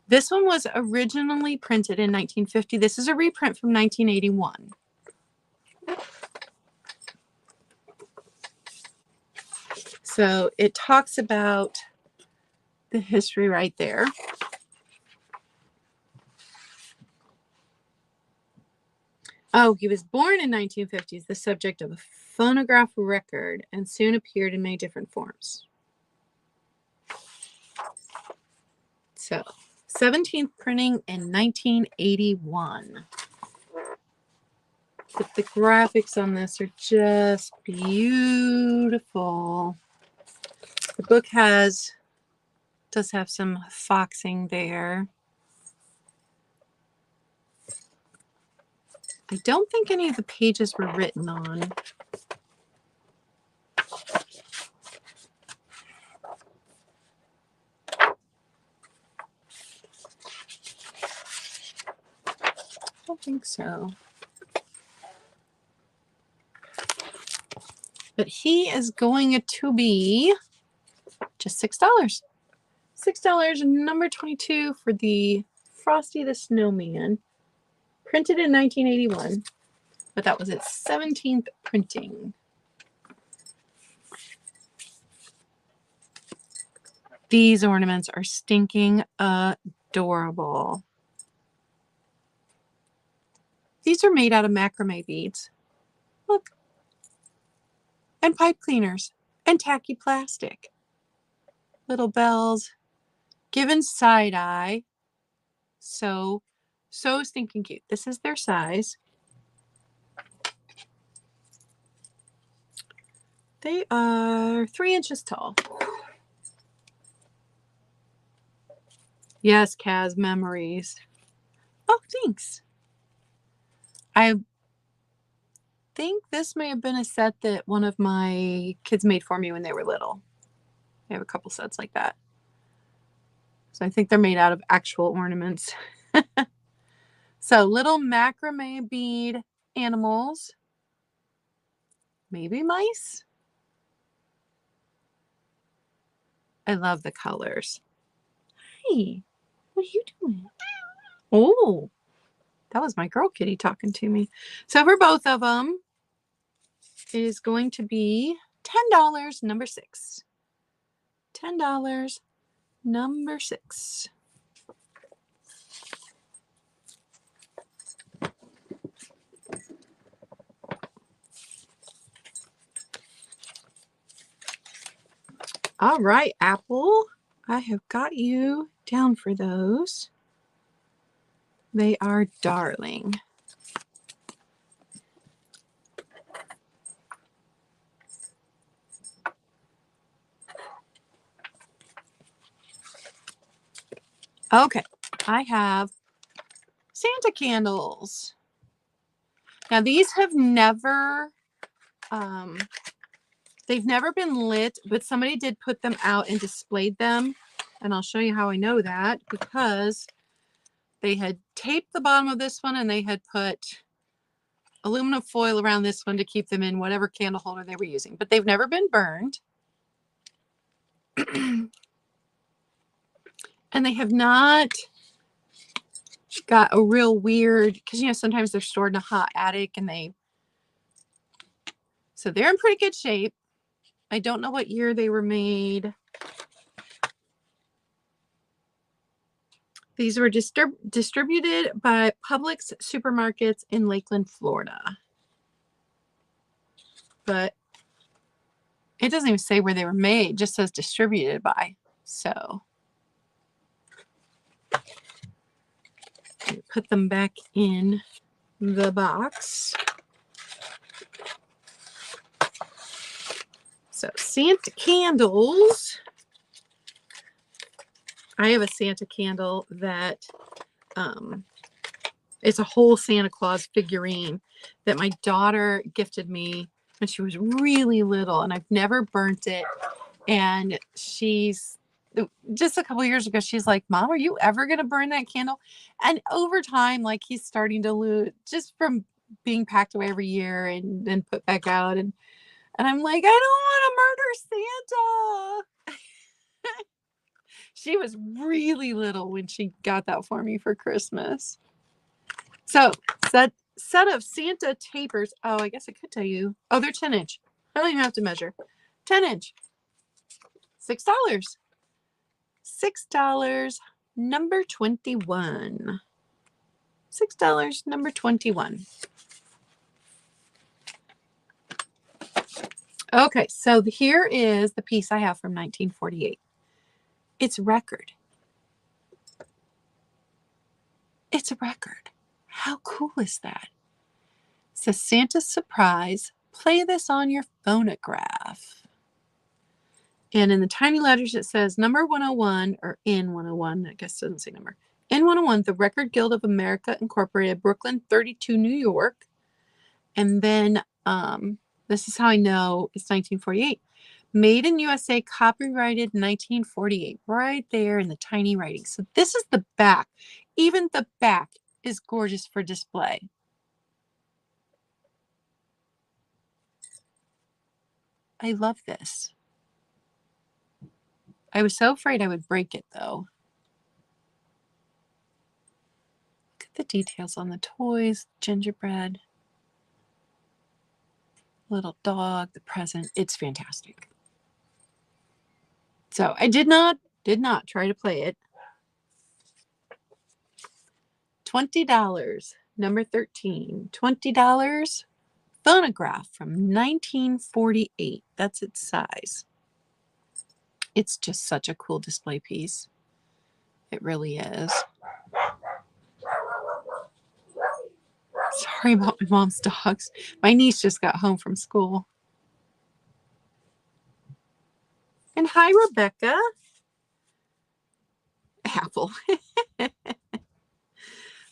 [SPEAKER 1] This one was originally printed in 1950. This is a reprint from 1981. So it talks about the history right there. Oh, he was born in 1950s, the subject of a phonograph record, and soon appeared in many different forms. So, 17th printing in 1981. But the graphics on this are just beautiful. The book does have some foxing there. I don't think any of the pages were written on. I don't think so. But he is going to be just $6. $6, number 22 for the Frosty the Snowman. Printed in 1981, but that was its 17th printing. These ornaments are stinking adorable. These are made out of macrame beads. Look. And pipe cleaners and tacky plastic. Little bells. Given side eye. So stinking cute. This is their size. They are 3 inches tall. Yes, Kaz, memories. Oh, thanks. I think this may have been a set that one of my kids made for me when they were little. I have a couple sets like that. So I think they're made out of actual ornaments. So little macrame bead animals. Maybe mice. I love the colors. Hey, what are you doing? Oh, that was my girl kitty talking to me. So for both of them, it is going to be $10, number 6. $10. Number 6. All right, Apple. I have got you down for those. They are darling. Okay, I have Santa candles. Now these have never, they've never been lit, but somebody did put them out and displayed them. And I'll show you how I know that, because they had taped the bottom of this one and they had put aluminum foil around this one to keep them in whatever candle holder they were using, but they've never been burned. And they have not got a real weird, because, you know, sometimes they're stored in a hot attic and so they're in pretty good shape. I don't know what year they were made. These were distributed by Publix supermarkets in Lakeland, Florida. But it doesn't even say where they were made, it just says distributed by. So put them back in the box. So Santa candles. I have a Santa candle that it's a whole Santa Claus figurine that my daughter gifted me when she was really little, and I've never burnt it. And she's just a couple years ago, she's like, Mom, are you ever going to burn that candle? And over time, like, he's starting to lose, just from being packed away every year and then put back out. And I'm like, I don't want to murder Santa. She was really little when she got that for me for Christmas. So set of Santa tapers. Oh, I guess I could tell you. Oh, they're 10-inch. I don't even have to measure. 10-inch. $6. $6. Number 21. $6. Number 21. Okay, so here is the piece I have from 1948. It's record. It's a record. How cool is that? It says Santa's surprise. Play this on your phonograph. And in the tiny letters, it says number 101, or in 101. I guess it doesn't say number. In 101, the Record Guild of America Incorporated, Brooklyn 32, New York. And then this is how I know it's 1948. Made in USA, copyrighted 1948. Right there in the tiny writing. So this is the back. Even the back is gorgeous for display. I love this. I was so afraid I would break it, though. Look at the details on the toys, gingerbread, little dog, the present. It's fantastic. So I did not try to play it. $20. Number 13. $20. Phonograph from 1948. That's its size. It's just such a cool display piece. It really is. Sorry about my mom's dogs. My niece just got home from school. And hi, Rebecca. Apple.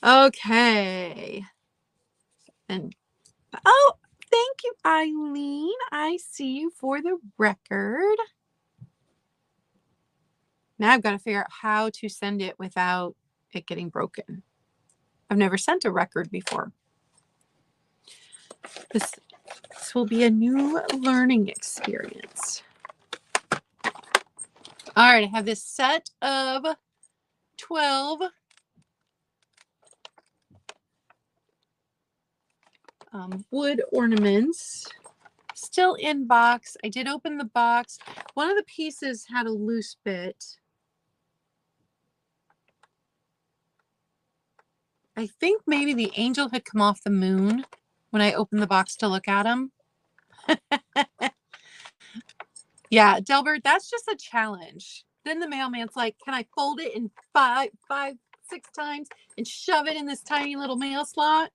[SPEAKER 1] Okay. And oh, thank you, Eileen. I see you for the record. Now I've got to figure out how to send it without it getting broken. I've never sent a record before. This will be a new learning experience. All right, I have this set of 12 wood ornaments. It's still in box. I did open the box. One of the pieces had a loose bit. I think maybe the angel had come off the moon when I opened the box to look at him. Yeah, Delbert, that's just a challenge. Then the mailman's like, can I fold it in five, 6 times and shove it in this tiny little mail slot?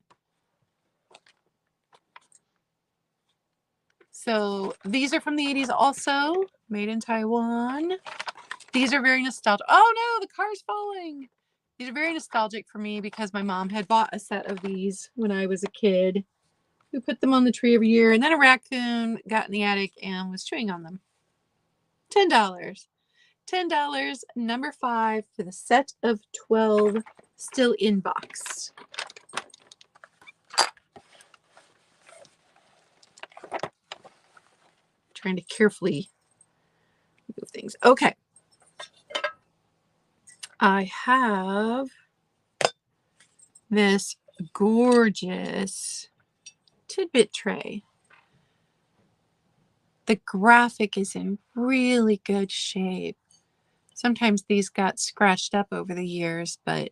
[SPEAKER 1] So these are from the 80s also, made in Taiwan. These are very nostalgic. Oh no, the car's falling. These are very nostalgic for me because my mom had bought a set of these when I was a kid. We put them on the tree every year, and then a raccoon got in the attic and was chewing on them. $10. $10, number 5 for the set of 12, still in box. Trying to carefully move things. Okay. I have this gorgeous tidbit tray. The graphic is in really good shape. Sometimes these got scratched up over the years, but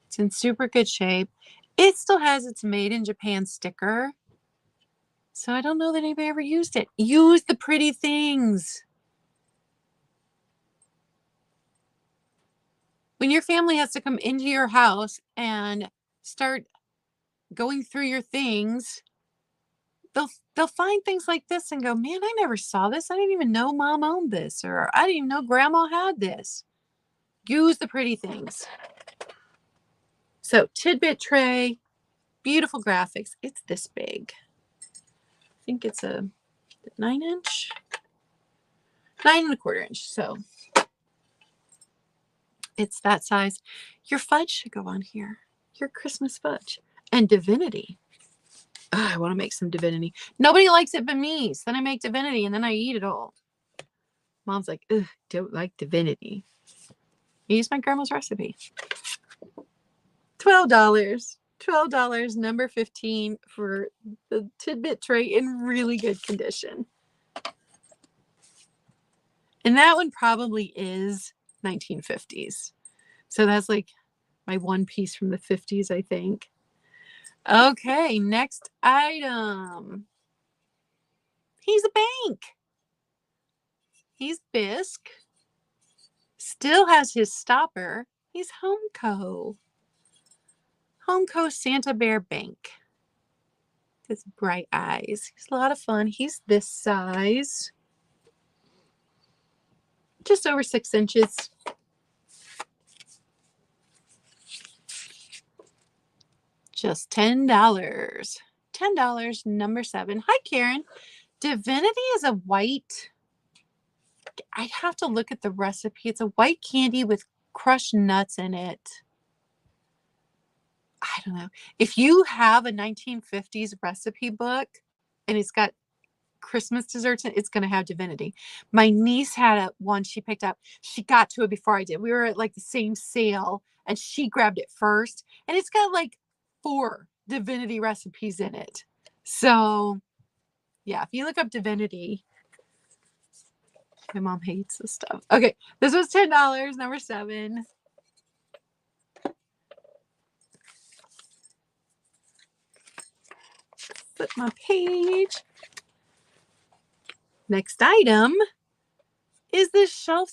[SPEAKER 1] it's in super good shape. It still has its made in Japan sticker. So I don't know that anybody ever used it. Use the pretty things. When your family has to come into your house and start going through your things, they'll find things like this and go, man, I never saw this. I didn't even know mom owned this, or I didn't even know grandma had this. Use the pretty things. So tidbit tray, beautiful graphics. It's this big. I think it's a 9-inch, 9 1/4 inch. So it's that size. Your fudge should go on here. Your Christmas fudge and divinity. Oh, I want to make some divinity. Nobody likes it but me. So then I make divinity and then I eat it all. Mom's like, ugh, don't like divinity. I use my grandma's recipe. $12. $12, number 15 for the tidbit tray in really good condition. And that one probably is 1950s. So that's like my one piece from the 50s, I think. Okay, next item. He's a bank. He's Bisque. Still has his stopper. He's Homeco. Homeco Santa Bear Bank. His bright eyes. He's a lot of fun. He's this size. Just over 6 inches. Just $10. $10, number 7. Hi, Karen. Divinity is a white. I'd have to look at the recipe. It's a white candy with crushed nuts in it. I don't know. If you have a 1950s recipe book and it's got Christmas desserts, it's going to have divinity. My niece had one she picked up. She got to it before I did. We were at like the same sale and she grabbed it first. And it's got like 4 divinity recipes in it. So yeah, if you look up divinity, my mom hates this stuff. Okay, this was $10, number 7. Flip my page. Next item is this shelf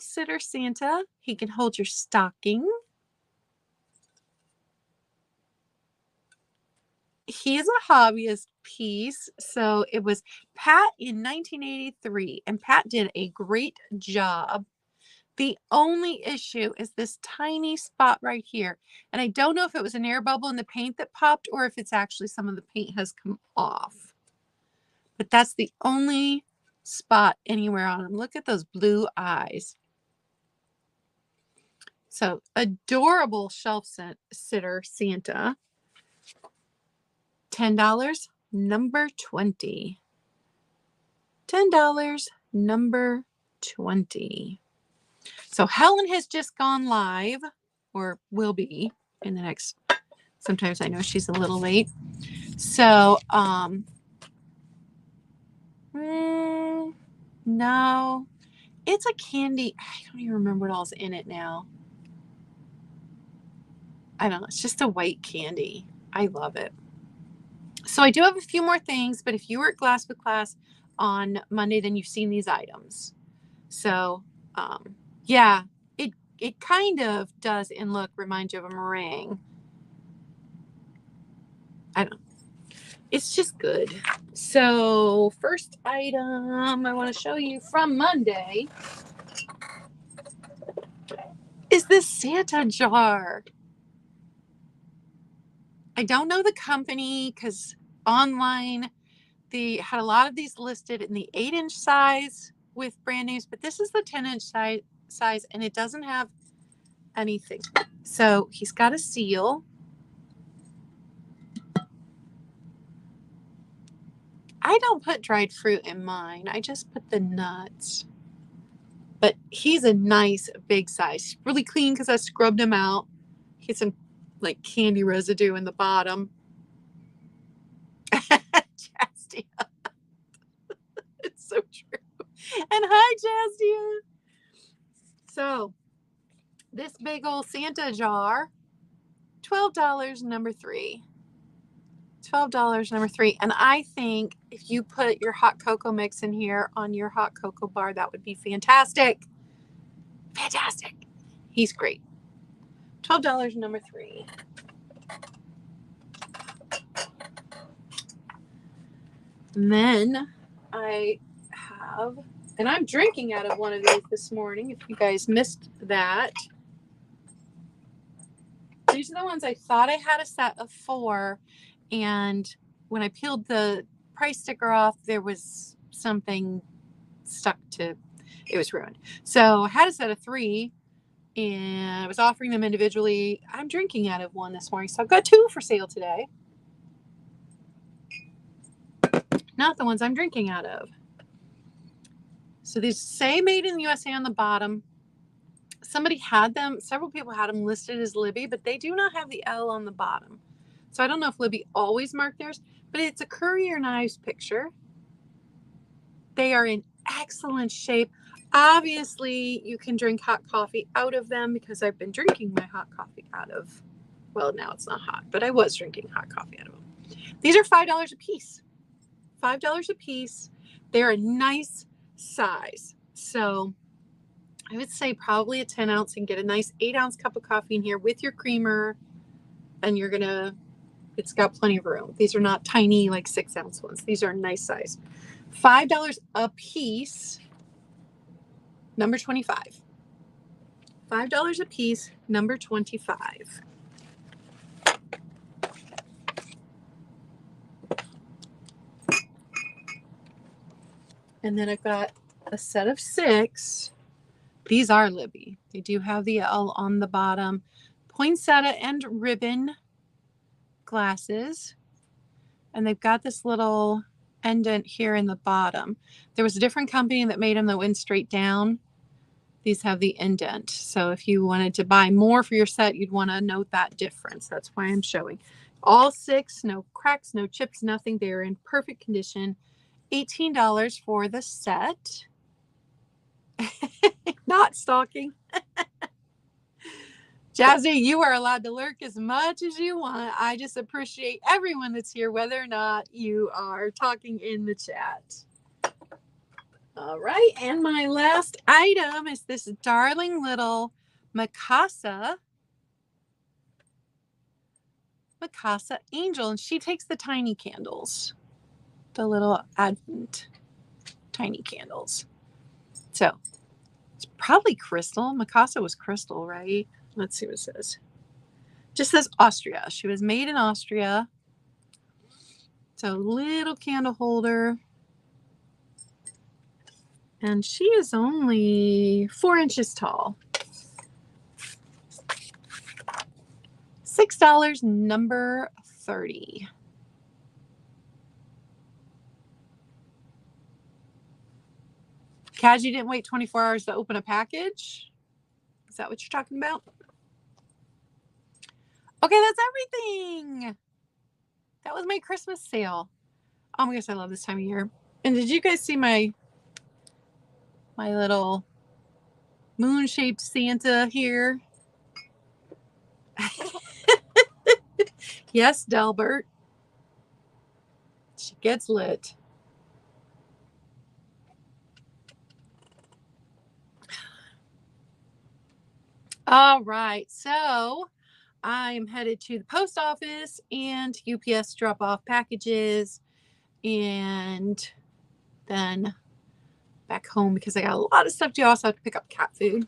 [SPEAKER 1] sitter Santa. He can hold your stocking. He is a hobbyist piece. So it was Pat in 1983, and Pat did a great job. The only issue is this tiny spot right here. And I don't know if it was an air bubble in the paint that popped or if it's actually some of the paint has come off. But that's the only spot anywhere on him. Look at those blue eyes. So adorable shelf sitter Santa. $10, number 20. $10, number 20. So Helen has just gone live, or will be in the next, sometimes I know she's a little late. So, no, it's a candy. I don't even remember what all's in it now. I don't know. It's just a white candy. I love it. So I do have a few more things, but if you were at Glass with Class on Monday, then you've seen these items. So, yeah, it kind of does in look remind you of a meringue. I don't know. It's just good. So first item I want to show you from Monday is this Santa jar. I don't know the company because online they had a lot of these listed in the 8-inch size with brand names, but this is the 10-inch size and it doesn't have anything. So he's got a seal. I don't put dried fruit in mine. I just put the nuts. But he's a nice big size. Really clean because I scrubbed him out. He had some like candy residue in the bottom. Jastia. It's so true. And hi, Jastia. So this big old Santa jar, $12, number 3. $12, number 3. And I think if you put your hot cocoa mix in here on your hot cocoa bar, that would be fantastic. Fantastic. He's great. $12, number 3. And then I have, and I'm drinking out of one of these this morning, if you guys missed that. These are the ones I thought I had a set of 4, and when I peeled the price sticker off, there was something stuck to, it was ruined. So I had a set of 3, and I was offering them individually. I'm drinking out of one this morning, so I've got 2 for sale today. Not the ones I'm drinking out of. So these say made in the USA on the bottom. Somebody had them, several people had them listed as Libby, but they do not have the L on the bottom. So I don't know if Libby always marked theirs, but it's a Courier Knives picture. They are in excellent shape. Obviously, you can drink hot coffee out of them because I've been drinking my hot coffee out of, well, now it's not hot, but I was drinking hot coffee out of them. These are $5 a piece. $5 a piece. They're a nice size. So I would say probably a 10 ounce and get a nice 8-ounce cup of coffee in here with your creamer. And you're going to, it's got plenty of room. These are not tiny like 6-ounce ones. These are a nice size. $5 a piece, number 25. $5 a piece, number 25. And then I've got a set of 6. These are Libby. They do have the L on the bottom. Poinsettia and ribbon glasses. And they've got this little indent here in the bottom. There was a different company that made them that went straight down. These have the indent. So if you wanted to buy more for your set, you'd want to note that difference. That's why I'm showing. All 6, no cracks, no chips, nothing. They're in perfect condition. $18 for the set. Not stalking. Jazzy, you are allowed to lurk as much as you want. I just appreciate everyone that's here, whether or not you are talking in the chat. All right, and my last item is this darling little Mikasa angel, and she takes the tiny candles, the little Advent tiny candles. So it's probably crystal. Mikasa was crystal, right? Let's see what it says. Just says Austria. She was made in Austria. So little candle holder. And she is only 4 inches tall. $6, number 30. Kaz, you didn't wait 24 hours to open a package? Is that what you're talking about? Okay, that's everything. That was my Christmas sale. Oh my gosh, I love this time of year. And did you guys see my little moon-shaped Santa here? Yes, Delbert. She gets lit. All right, so I am headed to the post office and UPS drop off packages, and then back home because I got a lot of stuff to do. I also have to pick up cat food.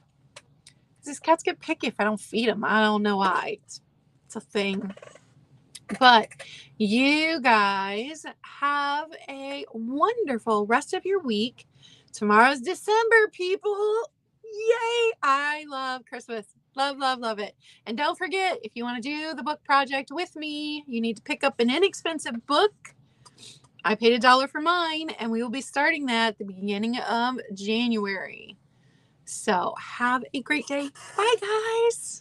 [SPEAKER 1] These cats get picky if I don't feed them. I don't know why. It's a thing. But you guys have a wonderful rest of your week. Tomorrow's December, people. Yay! I love Christmas. Love, love, love it. And don't forget, if you want to do the book project with me, you need to pick up an inexpensive book. I paid $1 for mine, and we will be starting that at the beginning of January. So have a great day. Bye, guys.